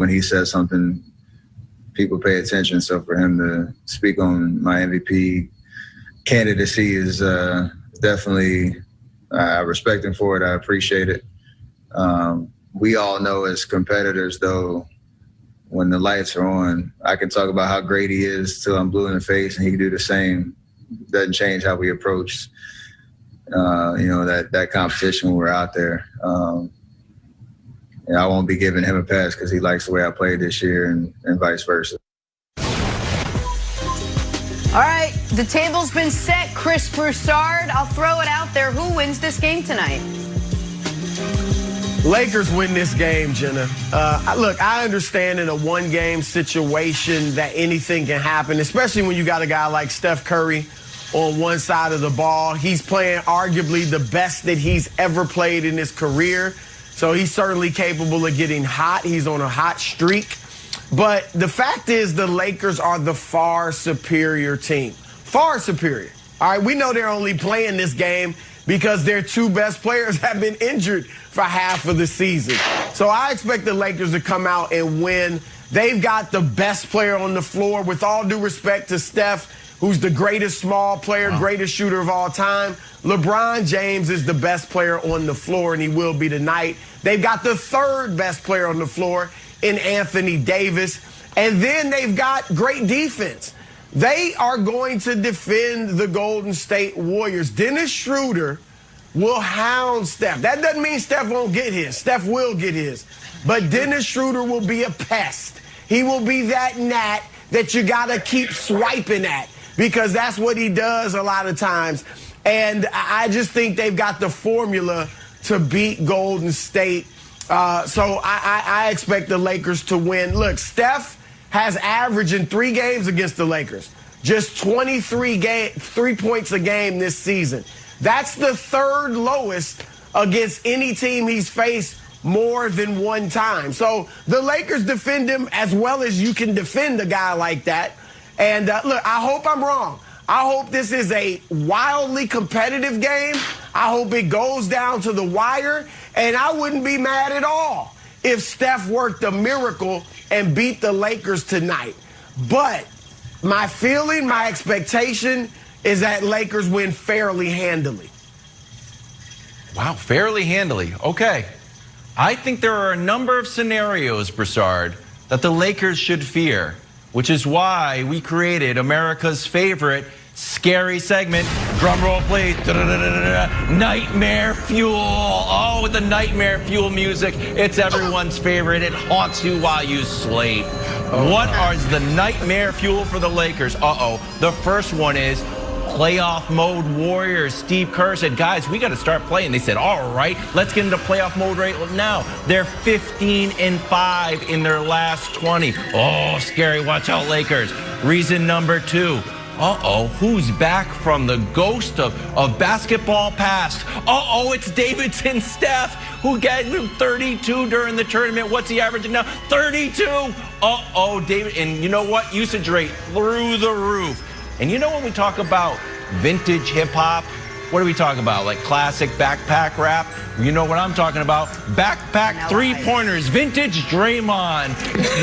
when he says something, people pay attention. So for him to speak on my MVP candidacy is definitely, I respect him for it. I appreciate it. We all know as competitors, though, when the lights are on, I can talk about how great he is till I'm blue in the face, and he can do the same. Doesn't change how we approach, that competition when we're out there. And I won't be giving him a pass because he likes the way I played this year and vice versa. All right, the table's been set. Chris Broussard, I'll throw it out there. Who wins this game tonight? Lakers win this game, Jenna. Look, I understand in a one-game situation that anything can happen, especially when you got a guy like Steph Curry on one side of the ball. He's playing arguably the best that he's ever played in his career. So he's certainly capable of getting hot. He's on a hot streak. But the fact is the Lakers are the far superior team. Far superior. All right, we know they're only playing this game because their two best players have been injured for half of the season. So I expect the Lakers to come out and win. They've got the best player on the floor. With all due respect to Steph, who's the greatest small player, greatest shooter of all time, LeBron James is the best player on the floor, and he will be tonight. They've got the third best player on the floor in Anthony Davis. And then they've got great defense. They are going to defend the Golden State Warriors. Dennis Schroeder will hound Steph. That doesn't mean Steph won't get his. Steph will get his. But Dennis Schroeder will be a pest. He will be that gnat that you got to keep swiping at, because that's what he does a lot of times. And I just think they've got the formula to beat Golden State. So I expect the Lakers to win. Look, Steph has averaged in 3 games against the Lakers just 23 points a game this season. That's the third lowest against any team he's faced more than one time. So the Lakers defend him as well as you can defend a guy like that. And look, I hope I'm wrong. I hope this is a wildly competitive game. I hope it goes down to the wire. And I wouldn't be mad at all if Steph worked a miracle and beat the Lakers tonight. But my feeling, my expectation is that Lakers win fairly handily. Wow, fairly handily. Okay. I think there are a number of scenarios, Broussard, that the Lakers should fear, which is why we created America's favorite scary segment. Drum roll, please. Nightmare Fuel. Oh, with the Nightmare Fuel music. It's everyone's favorite. It haunts you while you sleep. What is the Nightmare Fuel for the Lakers? The first one is playoff mode Warriors. Steve Kerr said, guys, we got to start playing. They said, all right, let's get into playoff mode right now. They're 15-5 in their last 20. Oh, scary. Watch out, Lakers. Reason number 2. Who's back from the ghost of basketball past? It's Davidson Steph, who got 32 during the tournament. What's he averaging now? 32. David. And you know what? Usage rate through the roof. And you know when we talk about vintage hip-hop, what do we talk about? Like classic backpack rap? You know what I'm talking about. Backpack three-pointers, vintage Draymond.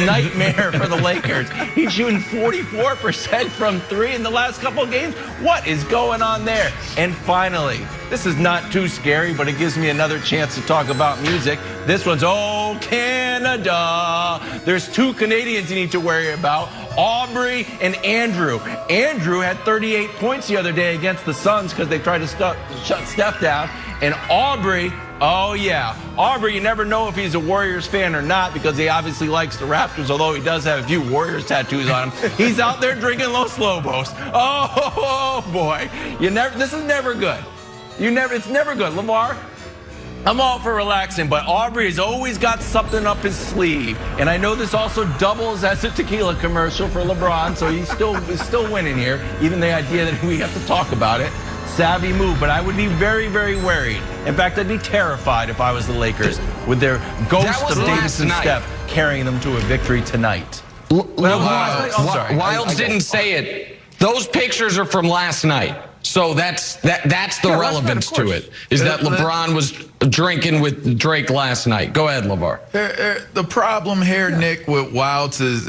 Nightmare for the Lakers. He's shooting 44% from 3 in the last couple of games. What is going on there? And finally, this is not too scary, but it gives me another chance to talk about music. This one's, oh, Canada. There's 2 Canadians you need to worry about. Aubrey and Andrew. Andrew had 38 points the other day against the Suns because they tried to shut Steph down. And Aubrey, Aubrey, you never know if he's a Warriors fan or not because he obviously likes the Raptors, although he does have a few Warriors tattoos on him. He's out there drinking Los Lobos. Oh boy, this is never good. It's never good. Lamar, I'm all for relaxing, but Aubrey has always got something up his sleeve. And I know this also doubles as a tequila commercial for LeBron, so he's still winning here, even the idea that we have to talk about it. Savvy move, but I would be very, very worried. In fact, I'd be terrified if I was the Lakers with their ghost of Davidson Steph carrying them to a victory tonight. Wilds didn't say it. Those pictures are from last night. So So that's the relevance to it, is that LeBron was drinking with Drake last night. Go ahead, LeVar. The problem here, Nick, with Wilds is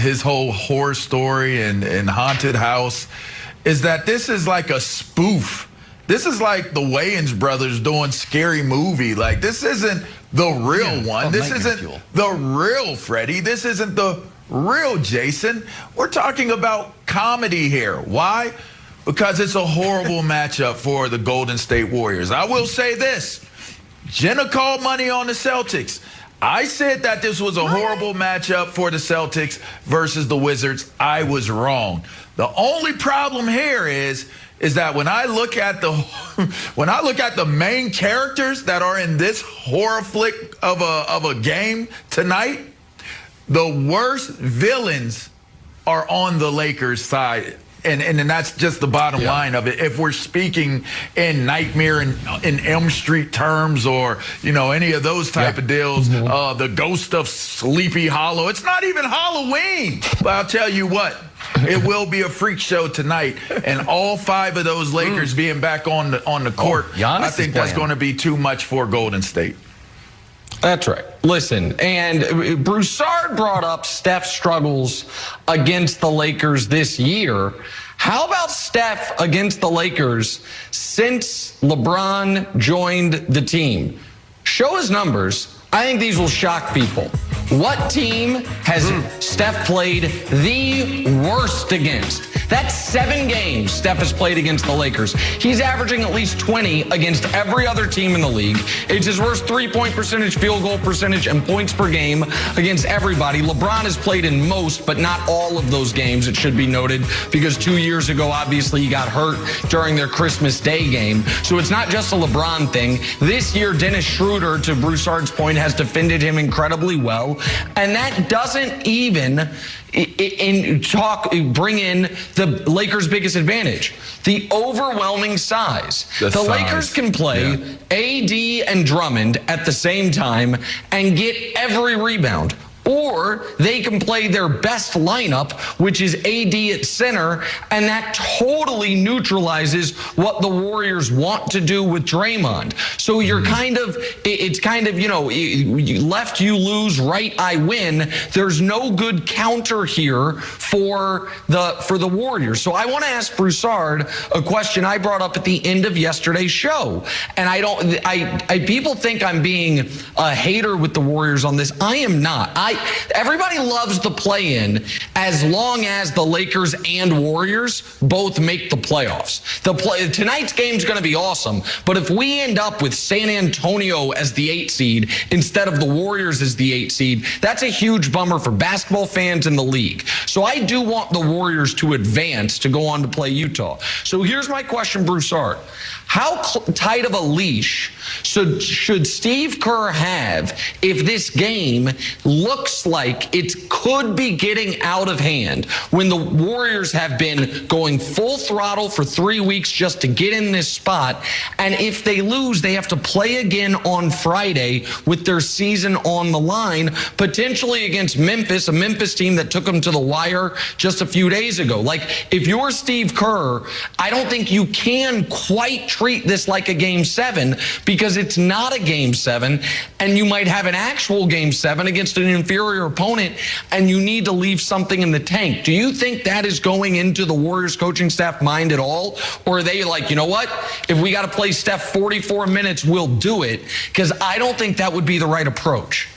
his whole horror story and haunted house is that this is like a spoof. This is like the Wayans brothers doing Scary Movie. Like, this isn't the real one. This isn't the real Freddie. This isn't the real Jason. We're talking about comedy here. Why? Because it's a horrible matchup for the Golden State Warriors. I will say this. Jenna called money on the Celtics. I said that this was a horrible matchup for the Celtics versus the Wizards. I was wrong. The only problem here is that when I look at the main characters that are in this horror flick of a game tonight, the worst villains are on the Lakers side. And that's just the bottom line of it. If we're speaking in Nightmare and in Elm Street terms, or any of those type of deals, the ghost of Sleepy Hollow. It's not even Halloween, but I'll tell you what, it will be a freak show tonight. And all 5 of those Lakers being back on the court, I think that's going to be too much for Golden State. That's right. Listen, and Broussard brought up Steph's struggles against the Lakers this year. How about Steph against the Lakers since LeBron joined the team? Show his numbers. I think these will shock people. What team has Steph played the worst against? That's 7 games Steph has played against the Lakers. He's averaging at least 20 against every other team in the league. It's his worst three-point percentage, field goal percentage, and points per game against everybody. LeBron has played in most, but not all of those games, it should be noted, because 2 years ago, obviously, he got hurt during their Christmas Day game. So it's not just a LeBron thing. This year, Dennis Schroeder, to Broussard's point, has defended him incredibly well. And that doesn't even bring in the Lakers' biggest advantage, the overwhelming size. The Lakers can play AD and Drummond at the same time and get every rebound. Or they can play their best lineup, which is AD at center, and that totally neutralizes what the Warriors want to do with Draymond. So you're it's kind of, you left, you lose, right, I win. There's no good counter here for the Warriors. So I want to ask Broussard a question I brought up at the end of yesterday's show. And people think I'm being a hater with the Warriors on this. I am not. Everybody loves the play-in as long as the Lakers and Warriors both make the playoffs. Tonight's game's going to be awesome, but if we end up with San Antonio as the 8 seed instead of the Warriors as the 8 seed, that's a huge bummer for basketball fans in the league. So I do want the Warriors to advance to go on to play Utah. So here's my question, Broussard. How tight of a leash should Steve Kerr have if this game looks like it could be getting out of hand, when the Warriors have been going full throttle for 3 weeks just to get in this spot, and if they lose, they have to play again on Friday with their season on the line, potentially against Memphis, a Memphis team that took them to the wire just a few days ago. Like, if you're Steve Kerr, I don't think you can quite treat this like a Game 7, because it's not a Game 7, and you might have an actual Game 7 against an inferior opponent, and you need to leave something in the tank. Do you think that is going into the Warriors coaching staff mind at all? Or are they like, you know what, if we got to play Steph 44 minutes, we'll do it? Because I don't think that would be the right approach.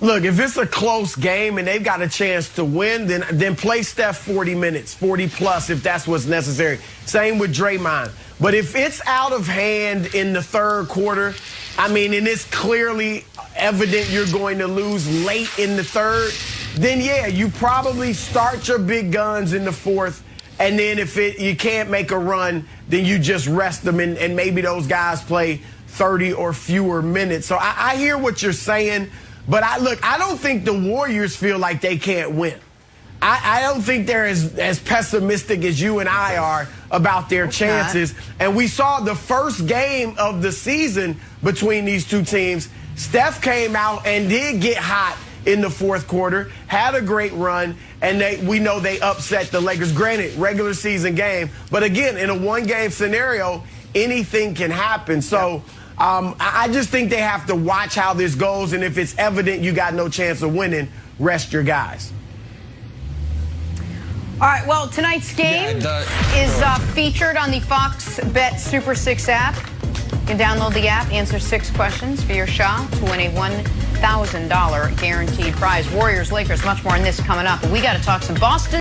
Look, if it's a close game and they've got a chance to win, then play Steph 40 minutes, 40 plus if that's what's necessary. Same with Draymond. But if it's out of hand in the third quarter, and it's clearly evident you're going to lose late in the third, then yeah, you probably start your big guns in the fourth, and then if you can't make a run, then you just rest them, and maybe those guys play 30 or fewer minutes. So I hear what you're saying. But I don't think the Warriors feel like they can't win. I don't think they're as pessimistic as you and I are about their chances. And we saw the first game of the season between these two teams. Steph came out and did get hot in the fourth quarter, had a great run, and we know they upset the Lakers. Granted, regular season game, but again, in a one-game scenario, anything can happen. So I just think they have to watch how this goes, and if it's evident you got no chance of winning, rest your guys. All right, well, tonight's game is featured on the Fox Bet Super 6 app. You can download the app, answer 6 questions for your shot to win a $1,000 guaranteed prize. Warriors, Lakers, much more on this coming up. But we got to talk some Boston.